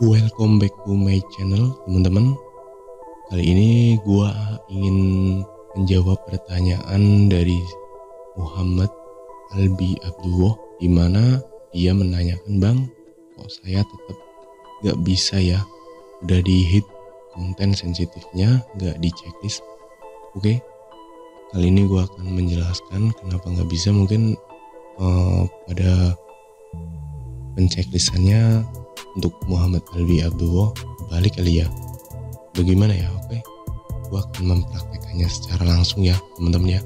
Welcome back to my channel, teman-teman. Kali ini gua ingin menjawab pertanyaan dari Muhammad Albi Abdullah, di mana dia menanyakan, "Bang, kok saya tetap gak bisa ya? Udah di hit konten sensitifnya, gak di checklist." Oke, kali ini gua akan menjelaskan kenapa gak bisa. Mungkin pada penchecklistannya untuk Muhammad Albi Abdullah balik kali ya. Bagaimana ya? Oke, gua akan mempraktekannya secara langsung ya, teman-teman ya.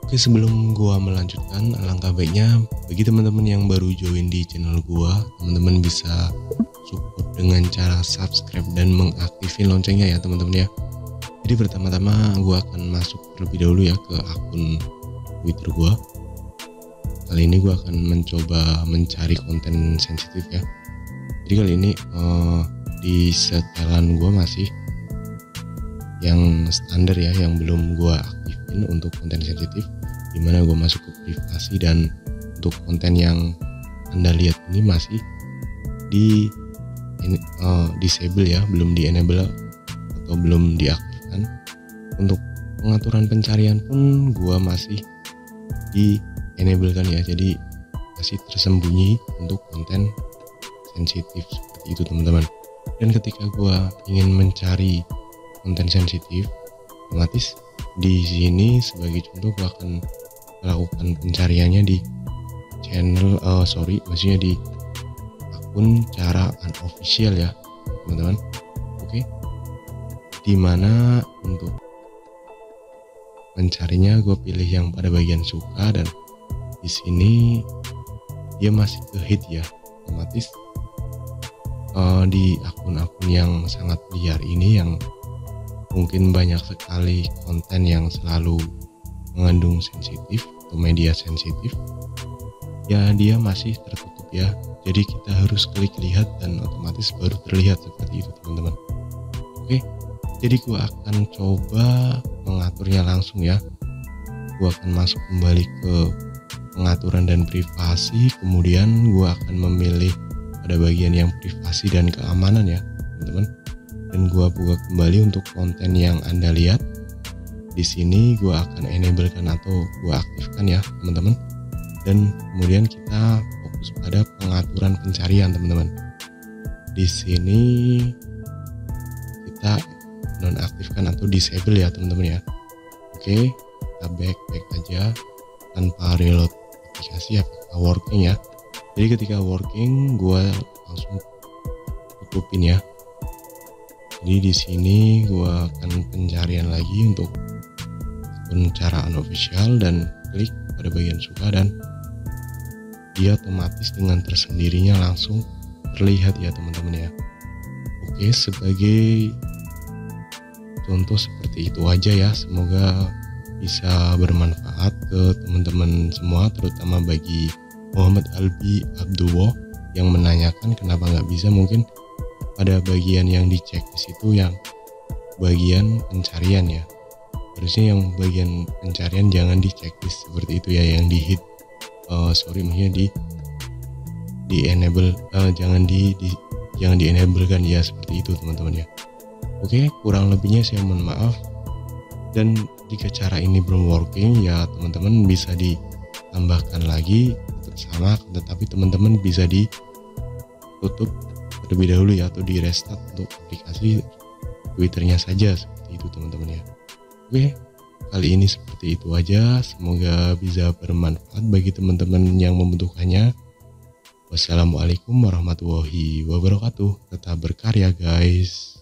Oke, sebelum gua melanjutkan, alangkah baiknya bagi teman-teman yang baru join di channel gua, teman-teman bisa support dengan cara subscribe dan mengaktifin loncengnya ya, teman-teman ya. Jadi pertama-tama gua akan masuk terlebih dahulu ya ke akun Twitter gua. Kali ini gue akan mencoba mencari konten sensitif ya. Jadi kali ini di setelan gue masih yang standar ya, yang belum gue aktifin untuk konten sensitif, dimana gue masuk ke privasi, dan untuk konten yang anda lihat ini masih di disable ya, belum di enable atau belum diaktifkan. Untuk pengaturan pencarian pun gue masih di enable kan ya, jadi masih tersembunyi untuk konten sensitif seperti itu, teman-teman. Dan ketika gua ingin mencari konten sensitif, otomatis di sini sebagai contoh gua akan melakukan pencariannya di channel maksudnya di akun cara unofficial ya, teman-teman. Oke, dimana untuk mencarinya gue pilih yang pada bagian suka, dan di sini dia masih ke hit ya, otomatis di akun-akun yang sangat liar ini, yang mungkin banyak sekali konten yang selalu mengandung sensitif atau media sensitif ya, dia masih tertutup ya. Jadi kita harus klik lihat dan otomatis baru terlihat seperti itu, teman-teman. Oke, jadi gua akan coba mengaturnya langsung ya. Gua akan masuk kembali ke pengaturan dan privasi, kemudian gua akan memilih pada bagian yang privasi dan keamanan ya, teman-teman. Dan gua buka kembali untuk konten yang anda lihat. Di sini gua akan enablekan atau gua aktifkan ya, teman-teman. Dan kemudian kita fokus pada pengaturan pencarian, teman-teman. Di sini kita nonaktifkan atau disable ya, teman-teman ya. Oke, kita back aja tanpa reload aplikasi apakah working ya. Jadi ketika working gue langsung tutupin ya. Jadi di sini gue akan pencarian lagi untuk akun cara unofficial dan klik pada bagian suka, dan dia otomatis dengan tersendirinya langsung terlihat ya, teman-teman ya. Oke, sebagai contoh seperti itu aja ya, semoga bisa bermanfaat ke teman-teman semua, terutama bagi Muhammad Albi Abdullah yang menanyakan kenapa nggak bisa. Mungkin pada bagian yang dicek di situ yang bagian pencarian ya, harusnya yang bagian pencarian jangan di checklist seperti itu ya, yang di hit maksudnya di enable, jangan di enable kan ya, seperti itu, teman-teman ya. Oke, kurang lebihnya saya mohon maaf. Dan jika cara ini belum working ya, teman-teman bisa ditambahkan lagi tetap sama, tetapi teman-teman bisa ditutup terlebih dahulu ya, atau di restart untuk aplikasi Twitternya saja, seperti itu, teman-teman ya. Oke, kali ini seperti itu aja, semoga bisa bermanfaat bagi teman-teman yang membutuhkannya. Wassalamualaikum warahmatullahi wabarakatuh. Tetap berkarya guys.